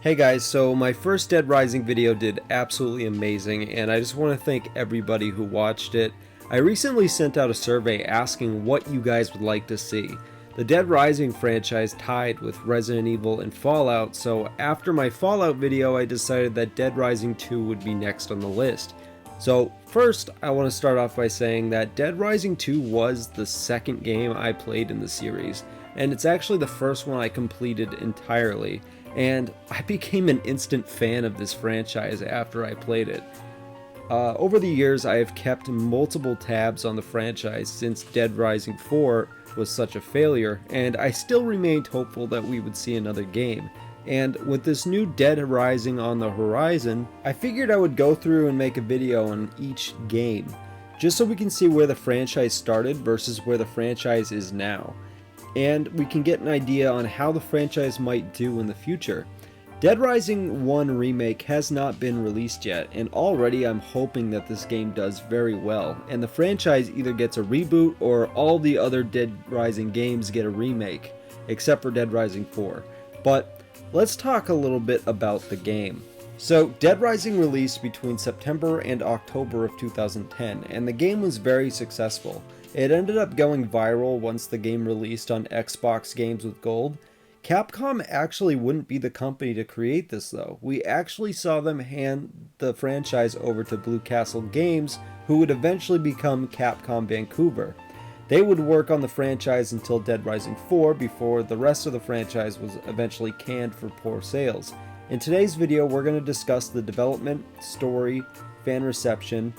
Hey guys, so my first Dead Rising video did absolutely amazing, and I just want to thank everybody who watched it. I recently sent out a survey asking what you guys would like to see. The Dead Rising franchise tied with Resident Evil and Fallout, so after my Fallout video I decided that Dead Rising 2 would be next on the list. So first, I want to start off by saying that Dead Rising 2 was the second game I played in the series, and it's actually the first one I completed entirely. And I became an instant fan of this franchise after I played it. Over the years, I have kept multiple tabs on the franchise since Dead Rising 4 was such a failure, and I still remained hopeful that we would see another game. And with this new Dead Rising on the horizon, I figured I would go through and make a video on each game, just so we can see where the franchise started versus where the franchise is now, and we can get an idea on how the franchise might do in the future. Dead Rising 1 Remake has not been released yet, and already I'm hoping that this game does very well, and the franchise either gets a reboot or all the other Dead Rising games get a remake, except for Dead Rising 4. But let's talk a little bit about the game. So, Dead Rising released between September and October of 2010, and the game was very successful. It ended up going viral once the game released on Xbox Games with Gold. Capcom actually wouldn't be the company to create this though. We actually saw them hand the franchise over to Blue Castle Games, who would eventually become Capcom Vancouver. They would work on the franchise until Dead Rising 4 before the rest of the franchise was eventually canned for poor sales. In today's video, we're going to discuss the development, story, fan reception,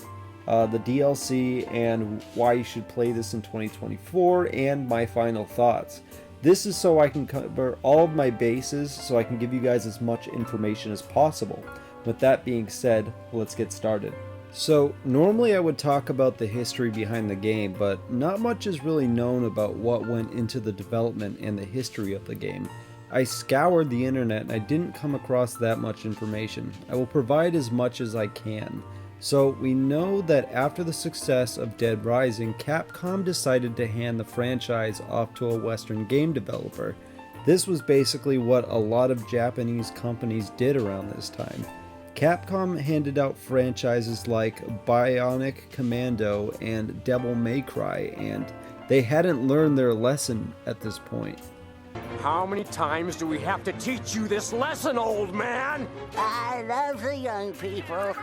the DLC, and why you should play this in 2024, and my final thoughts. This is so I can cover all of my bases, so I can give you guys as much information as possible. With that being said, let's get started. So, normally I would talk about the history behind the game, but not much is really known about what went into the development and the history of the game. I scoured the internet and I didn't come across that much information. I will provide as much as I can. So we know that after the success of Dead Rising, Capcom decided to hand the franchise off to a Western game developer. This was basically what a lot of Japanese companies did around this time. Capcom handed out franchises like Bionic Commando and Devil May Cry, and they hadn't learned their lesson at this point. How many times do we have to teach you this lesson, old man? I love the young people.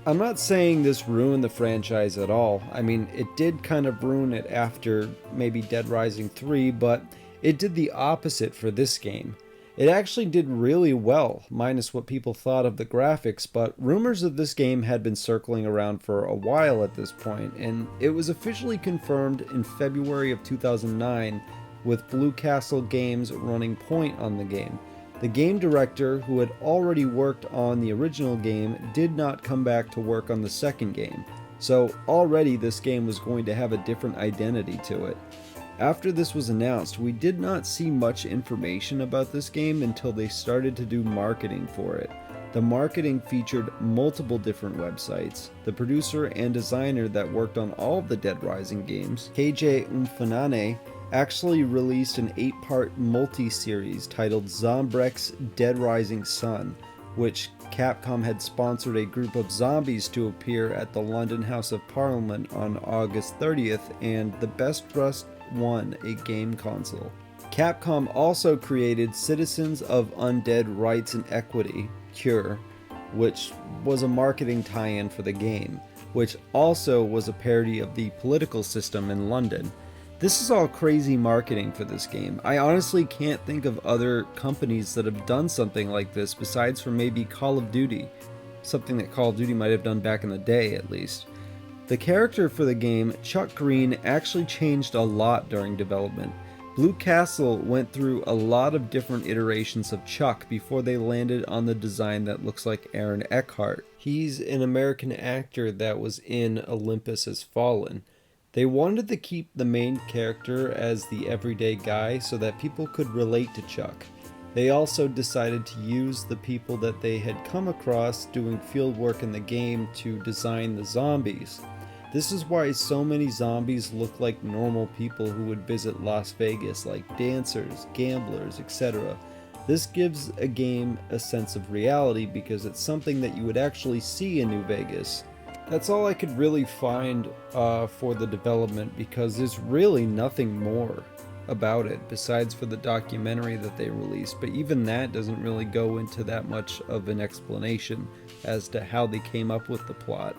I'm not saying this ruined the franchise at all. I mean, it did kind of ruin it after maybe Dead Rising 3, but it did the opposite for this game. It actually did really well, minus what people thought of the graphics, but rumors of this game had been circling around for a while at this point, and it was officially confirmed in February of 2009 with Blue Castle Games running point on the game. The game director, who had already worked on the original game, did not come back to work on the second game, so already this game was going to have a different identity to it. After this was announced, we did not see much information about this game until they started to do marketing for it. The marketing featured multiple different websites. The producer and designer that worked on all of the Dead Rising games, KJ Umfanane, actually released an 8-part multi-series titled Zombrex Dead Rising Sun, which Capcom had sponsored a group of zombies to appear at the London House of Parliament on August 30th, and the Best Dressed won a game console. Capcom also created Citizens of Undead Rights and Equity, CURE, which was a marketing tie-in for the game, which also was a parody of the political system in London. This is all crazy marketing for this game. I honestly can't think of other companies that have done something like this besides for maybe Call of Duty. Something that Call of Duty might have done back in the day, at least. The character for the game, Chuck Green, actually changed a lot during development. Blue Castle went through a lot of different iterations of Chuck before they landed on the design that looks like Aaron Eckhart. He's an American actor that was in Olympus Has Fallen. They wanted to keep the main character as the everyday guy so that people could relate to Chuck. They also decided to use the people that they had come across doing field work in the game to design the zombies. This is why so many zombies look like normal people who would visit Las Vegas, like dancers, gamblers, etc. This gives a game a sense of reality because it's something that you would actually see in New Vegas. That's all I could really find for the development, because there's really nothing more about it besides for the documentary that they released, but even that doesn't really go into that much of an explanation as to how they came up with the plot.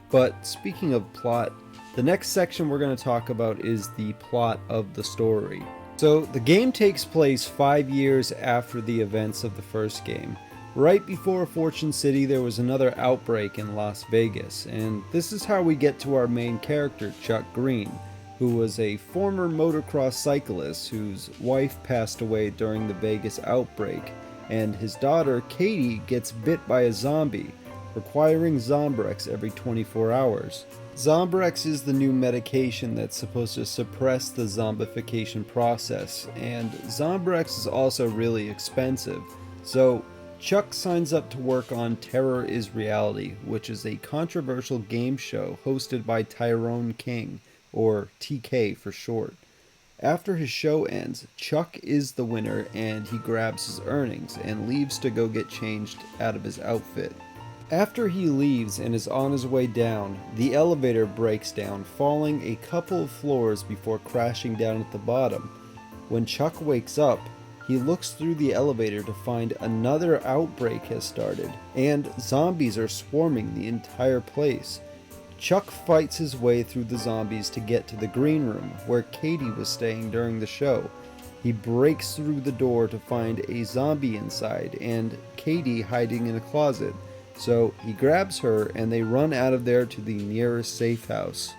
But speaking of plot, the next section we're going to talk about is the plot of the story. So the game takes place 5 years after the events of the first game. Right before Fortune City, there was another outbreak in Las Vegas, and this is how we get to our main character, Chuck Green, who was a former motocross cyclist whose wife passed away during the Vegas outbreak, and his daughter, Katie, gets bit by a zombie, requiring Zombrex every 24 hours. Zombrex is the new medication that's supposed to suppress the zombification process, and Zombrex is also really expensive, so Chuck signs up to work on Terror is Reality, which is a controversial game show hosted by Tyrone King, or TK for short. After his show ends, Chuck is the winner and he grabs his earnings and leaves to go get changed out of his outfit. After he leaves and is on his way down, the elevator breaks down, falling a couple of floors before crashing down at the bottom. When Chuck wakes up, he looks through the elevator to find another outbreak has started, and zombies are swarming the entire place. Chuck fights his way through the zombies to get to the green room, where Katie was staying during the show. He breaks through the door to find a zombie inside, and Katie hiding in a closet. So he grabs her, and they run out of there to the nearest safe house.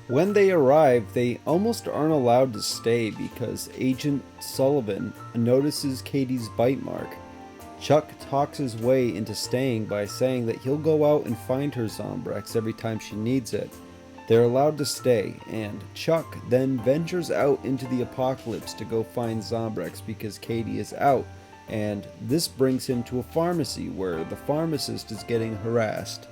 When they arrive, they almost aren't allowed to stay because Agent Sullivan notices Katie's bite mark. Chuck talks his way into staying by saying that he'll go out and find her Zombrex every time she needs it. They're allowed to stay, and Chuck then ventures out into the apocalypse to go find Zombrex because Katie is out, and this brings him to a pharmacy where the pharmacist is getting harassed.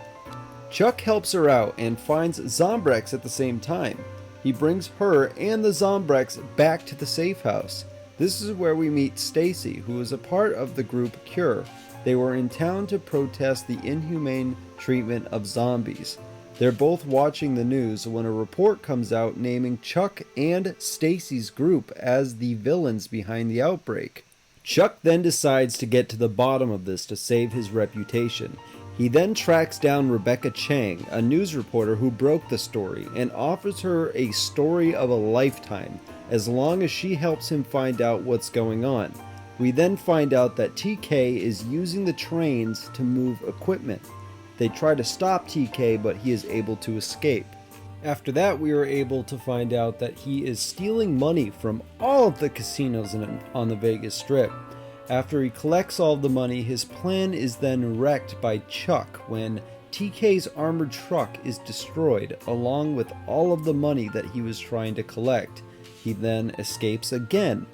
Chuck helps her out and finds Zombrex at the same time. He brings her and the Zombrex back to the safe house. This is where we meet Stacy, who is a part of the group Cure. They were in town to protest the inhumane treatment of zombies. They're both watching the news when a report comes out naming Chuck and Stacy's group as the villains behind the outbreak. Chuck then decides to get to the bottom of this to save his reputation. He then tracks down Rebecca Chang, a news reporter who broke the story, and offers her a story of a lifetime, as long as she helps him find out what's going on. We then find out that TK is using the trains to move equipment. They try to stop TK, but he is able to escape. After that, we are able to find out that he is stealing money from all of the casinos on the Vegas Strip. After he collects all of the money, his plan is then wrecked by Chuck when TK's armored truck is destroyed, along with all of the money that he was trying to collect. He then escapes again.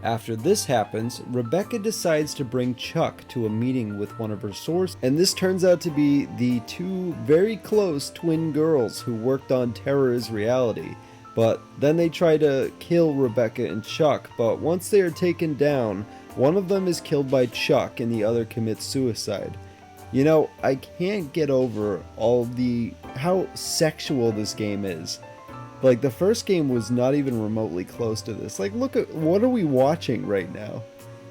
After this happens, Rebecca decides to bring Chuck to a meeting with one of her sources, and this turns out to be the two very close twin girls who worked on Terror is Reality. But then they try to kill Rebecca and Chuck, but once they are taken down, one of them is killed by Chuck and the other commits suicide. You know, I can't get over how sexual this game is. Like, the first game was not even remotely close to this. Like, look at, what are we watching right now?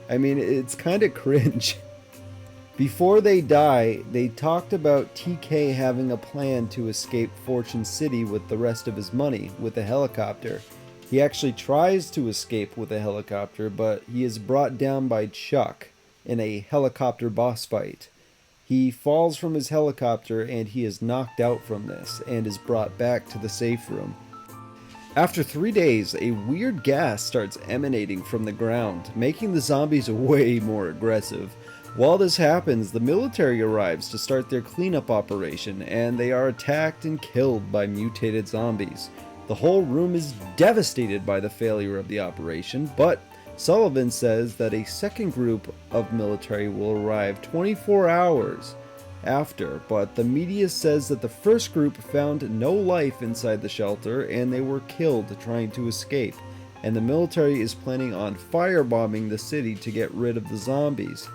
I mean, it's kind of cringe. Before they die, they talked about TK having a plan to escape Fortune City with the rest of his money with a helicopter. He actually tries to escape with a helicopter, but he is brought down by Chuck in a helicopter boss fight. He falls from his helicopter and he is knocked out from this and is brought back to the safe room. After 3 days, a weird gas starts emanating from the ground, making the zombies way more aggressive. While this happens, the military arrives to start their cleanup operation, and they are attacked and killed by mutated zombies. The whole room is devastated by the failure of the operation, but Sullivan says that a second group of military will arrive 24 hours after, but the media says that the first group found no life inside the shelter and they were killed trying to escape. and the military is planning on firebombing the city to get rid of the zombies.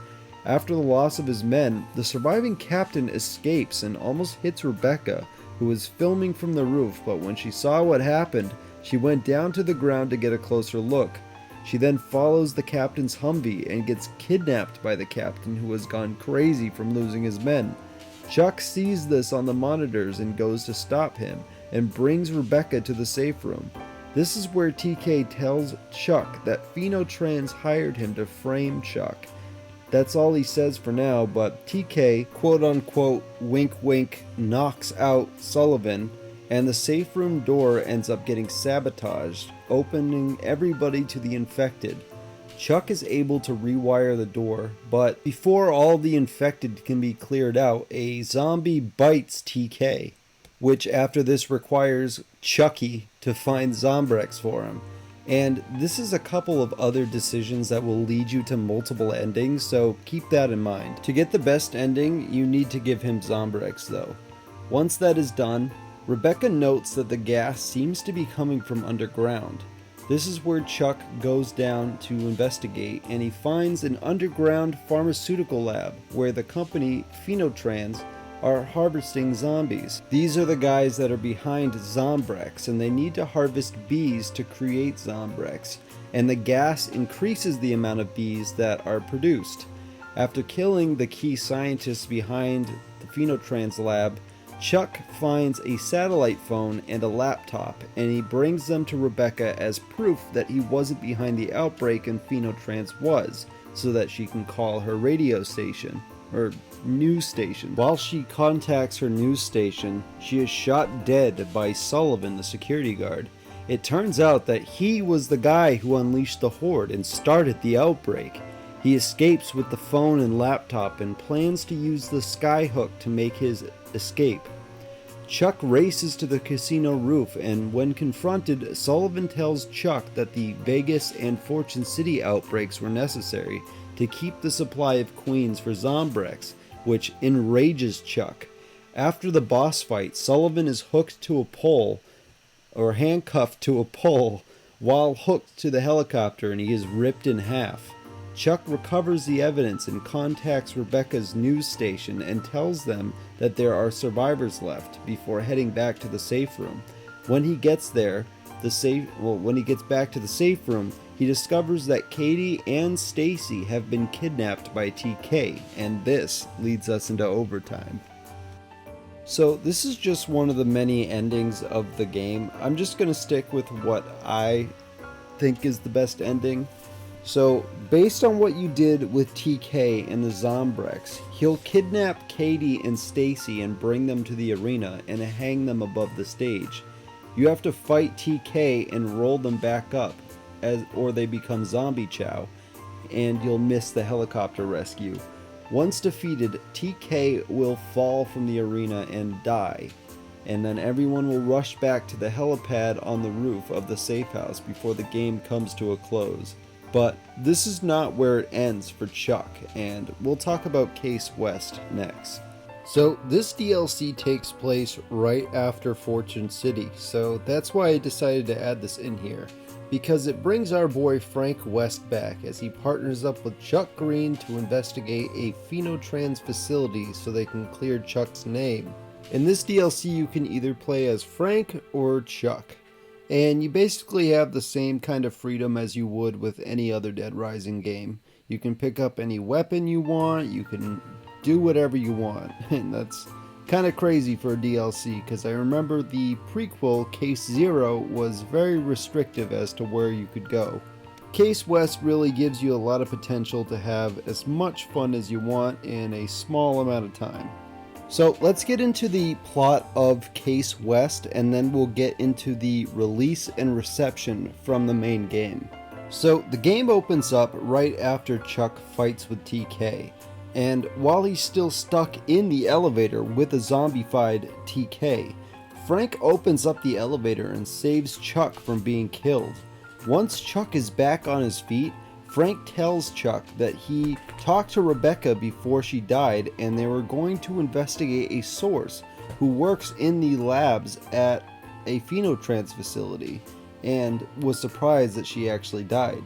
After the loss of his men, the surviving captain escapes and almost hits Rebecca, who was filming from the roof, but when she saw what happened, she went down to the ground to get a closer look. She then follows the captain's Humvee and gets kidnapped by the captain, who has gone crazy from losing his men. Chuck sees this on the monitors and goes to stop him and brings Rebecca to the safe room. This is where TK tells Chuck that Phenotrans hired him to frame Chuck. That's all he says for now, but TK, quote unquote, wink wink, knocks out Sullivan, and the safe room door ends up getting sabotaged, opening everybody to the infected. Chuck is able to rewire the door, but before all the infected can be cleared out, a zombie bites TK, which after this requires Chucky to find Zombrex for him. And this is a couple of other decisions that will lead you to multiple endings, so keep that in mind. To get the best ending, you need to give him Zombrex though. Once that is done, Rebecca notes that the gas seems to be coming from underground. This is where Chuck goes down to investigate, and he finds an underground pharmaceutical lab where the company Phenotrans are harvesting zombies. These are the guys that are behind Zombrex, and they need to harvest bees to create Zombrex, and the gas increases the amount of bees that are produced. After killing the key scientists behind the Phenotrans lab, Chuck finds a satellite phone and a laptop, and he brings them to Rebecca as proof that he wasn't behind the outbreak and Phenotrans was, so that she can call her radio station, or news station. While she contacts her news station, she is shot dead by Sullivan, the security guard. It turns out that he was the guy who unleashed the horde and started the outbreak. He escapes with the phone and laptop and plans to use the skyhook to make his escape. Chuck races to the casino roof, and when confronted, Sullivan tells Chuck that the Vegas and Fortune City outbreaks were necessary to keep the supply of queens for Zombrex, which enrages Chuck. After the boss fight, Sullivan is hooked to a pole, or handcuffed to a pole, while hooked to the helicopter, and he is ripped in half. Chuck recovers the evidence and contacts Rebecca's news station and tells them that there are survivors left before heading back to the safe room. When he gets there, when he gets back to the safe room, he discovers that Katie and Stacy have been kidnapped by TK, and this leads us into overtime. So this is just one of the many endings of the game. I'm just going to stick with what I think is the best ending. So, based on what you did with TK and the Zombrex, he'll kidnap Katie and Stacy and bring them to the arena and hang them above the stage. You have to fight TK and roll them back up, or they become zombie chow, and you'll miss the helicopter rescue. Once defeated, TK will fall from the arena and die, and then everyone will rush back to the helipad on the roof of the safe house before the game comes to a close. But this is not where it ends for Chuck, and we'll talk about Case West next. So this DLC takes place right after Fortune City, so that's why I decided to add this in here, because it brings our boy Frank West back as he partners up with Chuck Green to investigate a Phenotrans facility so they can clear Chuck's name. In this DLC you can either play as Frank or Chuck, and you basically have the same kind of freedom as you would with any other Dead Rising game. You can pick up any weapon you want, you can do whatever you want, and that's kind of crazy for a DLC, because I remember the prequel, Case Zero, was very restrictive as to where you could go. Case West really gives you a lot of potential to have as much fun as you want in a small amount of time. So let's get into the plot of Case West, and then we'll get into the release and reception from the main game. So the game opens up right after Chuck fights with TK, and while he's still stuck in the elevator with a zombified TK, Frank opens up the elevator and saves Chuck from being killed. Once Chuck is back on his feet, Frank tells Chuck that he talked to Rebecca before she died, and they were going to investigate a source who works in the labs at a Phenotrans facility. and was surprised that she actually died.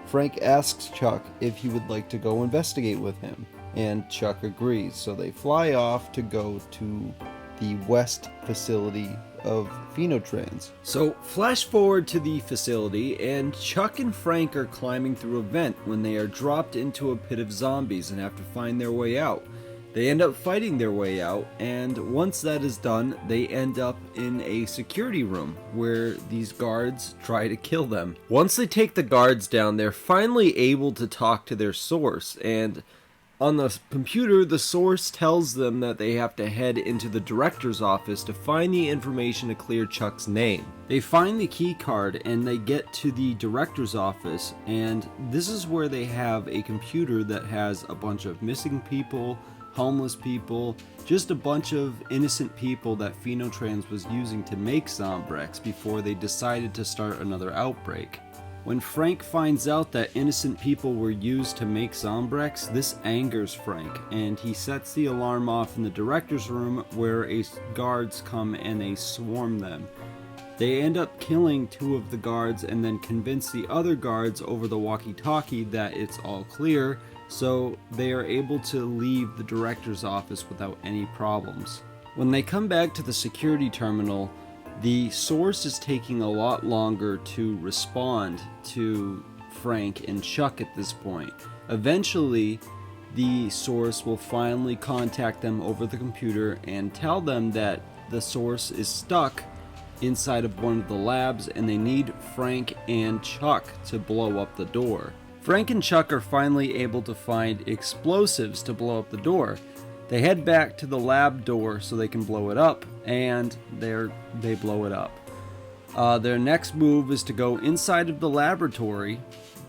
Frank asks Chuck if he would like to go investigate with him, and Chuck agrees, so they fly off to go to the West facility of Phenotrans. So flash forward to the facility, and Chuck and Frank are climbing through a vent when they are dropped into a pit of zombies and have to find their way out. They end up fighting their way out, and once that is done, they end up in a security room where these guards try to kill them. Once they take the guards down, they're finally able to talk to their source, and on the computer, the source tells them that they have to head into the director's office to find the information to clear Chuck's name. They find the key card and they get to the director's office, and this is where they have a computer that has a bunch of missing people, homeless people, just a bunch of innocent people that Phenotrans was using to make Zombrex before they decided to start another outbreak. When Frank finds out that innocent people were used to make Zombrex, this angers Frank, and he sets the alarm off in the director's room where guards come and they swarm them. They end up killing 2 of the guards and then convince the other guards over the walkie-talkie that it's all clear, so they are able to leave the director's office without any problems. When they come back to the security terminal, the source is taking a lot longer to respond to Frank and Chuck at this point. Eventually, the source will finally contact them over the computer and tell them that the source is stuck inside of one of the labs and they need Frank and Chuck to blow up the door. Frank and Chuck are finally able to find explosives to blow up the door. They head back to the lab door so they can blow it up, and they blow it up. Their next move is to go inside of the laboratory,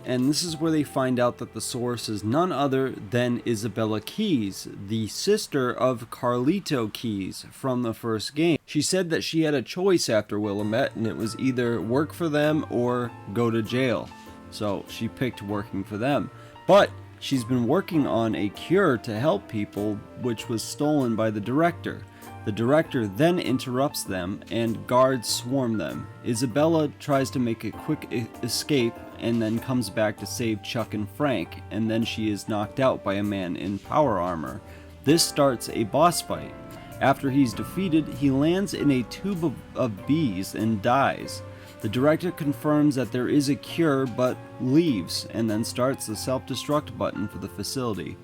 and this is where they find out that the source is none other than Isabella Keyes, the sister of Carlito Keyes from the first game. She said that she had a choice after Willamette, and it was either work for them or go to jail. So she picked working for them. But she's been working on a cure to help people, which was stolen by the director. The director then interrupts them, and guards swarm them. Isabella tries to make a quick escape and then comes back to save Chuck and Frank, and then she is knocked out by a man in power armor. This starts a boss fight. After he's defeated, he lands in a tube of bees and dies. The director confirms that there is a cure, but leaves, and then starts the self-destruct button for the facility.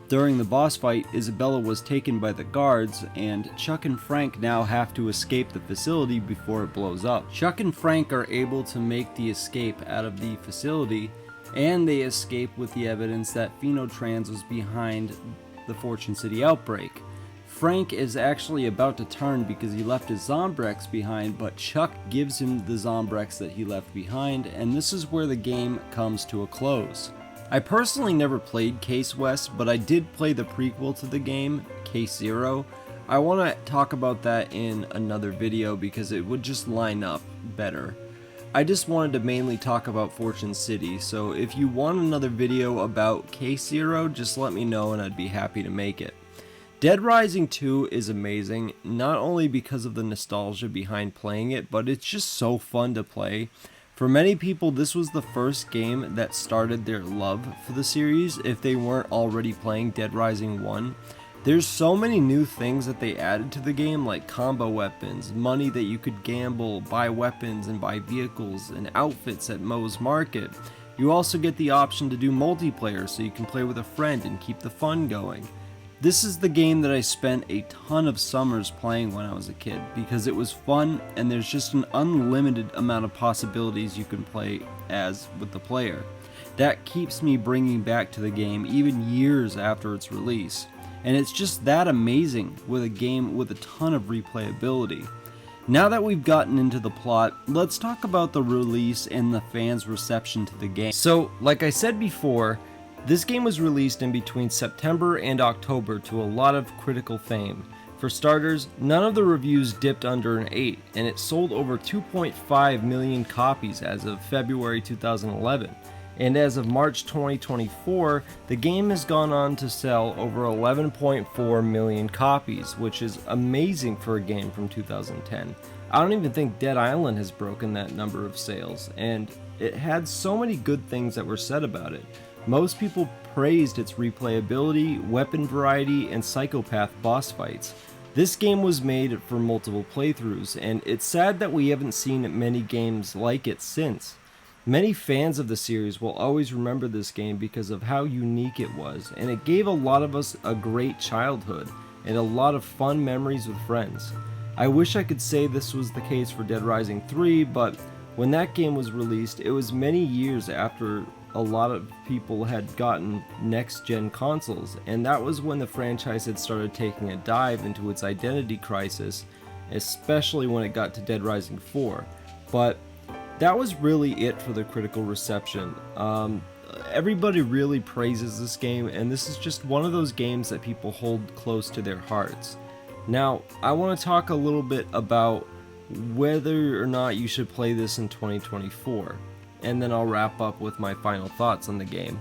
During the boss fight, Isabella was taken by the guards, and Chuck and Frank now have to escape the facility before it blows up. Chuck and Frank are able to make the escape out of the facility, and they escape with the evidence that Phenotrans was behind the Fortune City outbreak. Frank is actually about to turn because he left his Zombrex behind, but Chuck gives him the Zombrex that he left behind, and this is where the game comes to a close. I personally never played Case West, but I did play the prequel to the game, Case Zero. I want to talk about that in another video because it would just line up better. I just wanted to mainly talk about Fortune City, so if you want another video about Case Zero, just let me know and I'd be happy to make it. Dead Rising 2 is amazing, not only because of the nostalgia behind playing it, but it's just so fun to play. For many people, this was the first game that started their love for the series if they weren't already playing Dead Rising 1. There's so many new things that they added to the game, like combo weapons, money that you could gamble, buy weapons and buy vehicles, and outfits at Moe's Market. You also get the option to do multiplayer so you can play with a friend and keep the fun going. This is the game that I spent a ton of summers playing when I was a kid because it was fun and there's just an unlimited amount of possibilities you can play as with the player. That keeps me bringing back to the game even years after its release. And it's just that amazing with a game with a ton of replayability. Now that we've gotten into the plot, let's talk about the release and the fans' reception to the game. So, like I said before, this game was released in between September and October to a lot of critical fame. For starters, none of the reviews dipped under an 8, and it sold over 2.5 million copies as of February 2011. And as of March 2024, the game has gone on to sell over 11.4 million copies, which is amazing for a game from 2010. I don't even think Dead Island has broken that number of sales, and it had so many good things that were said about it. Most people praised its replayability, weapon variety, and psychopath boss fights. This game was made for multiple playthroughs, and it's sad that we haven't seen many games like it since. Many fans of the series will always remember this game because of how unique it was, and it gave a lot of us a great childhood and a lot of fun memories with friends. I wish I could say this was the case for Dead Rising 3, but when that game was released, it was many years after a lot of people had gotten next-gen consoles, and that was when the franchise had started taking a dive into its identity crisis, especially when it got to Dead Rising 4. But that was really it for the critical reception. Everybody really praises this game, and this is just one of those games that people hold close to their hearts. Now, I want to talk a little bit about whether or not you should play this in 2024, and then I'll wrap up with my final thoughts on the game.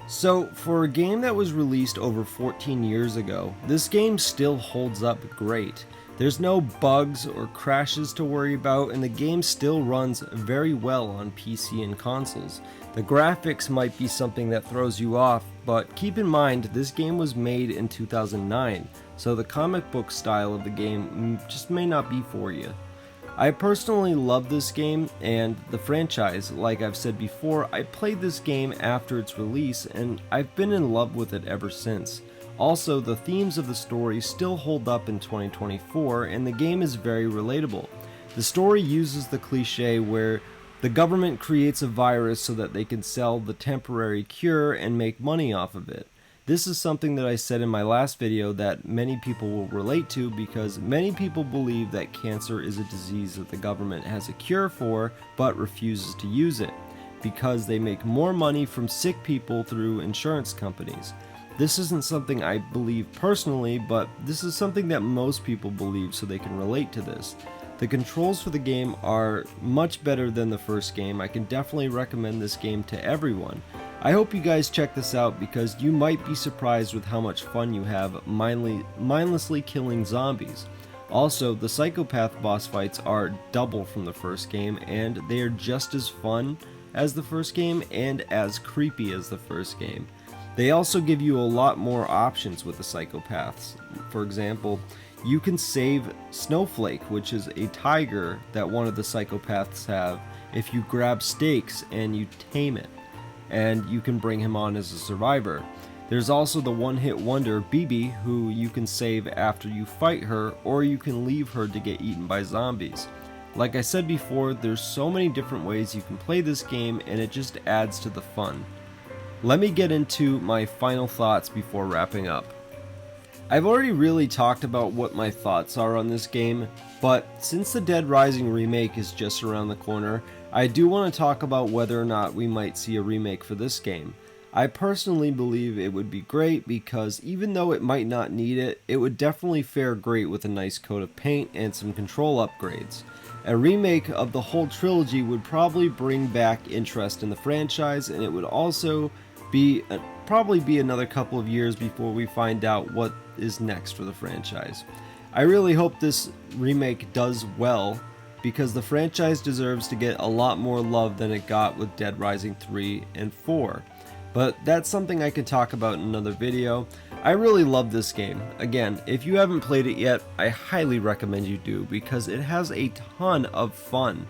So, for a game that was released over 14 years ago, this game still holds up great. There's no bugs or crashes to worry about, and the game still runs very well on PC and consoles. The graphics might be something that throws you off, but keep in mind this game was made in 2009, so the comic book style of the game just may not be for you. I personally love this game and the franchise. Like I've said before, I played this game after its release and I've been in love with it ever since. Also, the themes of the story still hold up in 2024 and the game is very relatable. The story uses the cliche where the government creates a virus so that they can sell the temporary cure and make money off of it. This is something that I said in my last video that many people will relate to because many people believe that cancer is a disease that the government has a cure for but refuses to use it because they make more money from sick people through insurance companies. This isn't something I believe personally, but this is something that most people believe so they can relate to this. The controls for the game are much better than the first game. I can definitely recommend this game to everyone. I hope you guys check this out because you might be surprised with how much fun you have mindlessly killing zombies. Also, the psychopath boss fights are double from the first game and they are just as fun as the first game and as creepy as the first game. They also give you a lot more options with the psychopaths. For example, you can save Snowflake, which is a tiger that one of the psychopaths have, if you grab stakes and you tame it, and you can bring him on as a survivor. There's also the one-hit wonder Bibi, who you can save after you fight her, or you can leave her to get eaten by zombies. Like I said before, there's so many different ways you can play this game and it just adds to the fun. Let me get into my final thoughts before wrapping up. I've already really talked about what my thoughts are on this game, but since the Dead Rising remake is just around the corner, I do want to talk about whether or not we might see a remake for this game. I personally believe it would be great because even though it might not need it, it would definitely fare great with a nice coat of paint and some control upgrades. A remake of the whole trilogy would probably bring back interest in the franchise, and it would also probably be another couple of years before we find out what is next for the franchise. I really hope this remake does well because the franchise deserves to get a lot more love than it got with Dead Rising 3 and 4. But that's something I could talk about in another video. I really love this game. Again, if you haven't played it yet, I highly recommend you do because it has a ton of fun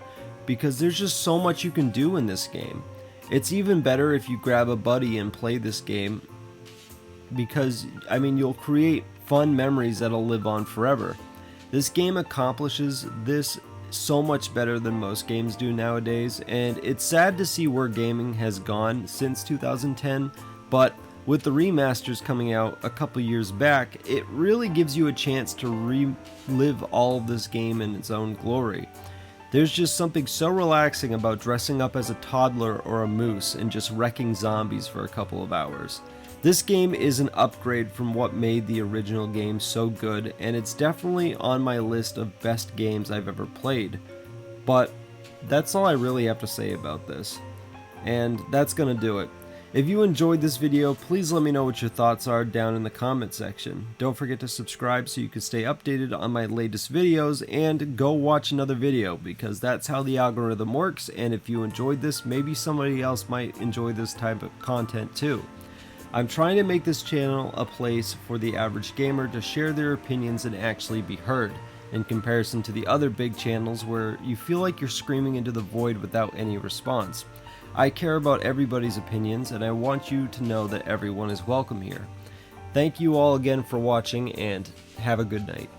because there's just so much you can do in this game. It's even better if you grab a buddy and play this game because, I mean, you'll create fun memories that'll live on forever. This game accomplishes this so much better than most games do nowadays, and it's sad to see where gaming has gone since 2010, but with the remasters coming out a couple years back, it really gives you a chance to relive all of this game in its own glory. There's just something so relaxing about dressing up as a toddler or a moose and just wrecking zombies for a couple of hours. This game is an upgrade from what made the original game so good, and it's definitely on my list of best games I've ever played. But that's all I really have to say about this. And that's gonna do it. If you enjoyed this video, please let me know what your thoughts are down in the comment section. Don't forget to subscribe so you can stay updated on my latest videos, and go watch another video because that's how the algorithm works, and if you enjoyed this, maybe somebody else might enjoy this type of content too. I'm trying to make this channel a place for the average gamer to share their opinions and actually be heard, in comparison to the other big channels where you feel like you're screaming into the void without any response. I care about everybody's opinions, and I want you to know that everyone is welcome here. Thank you all again for watching, and have a good night.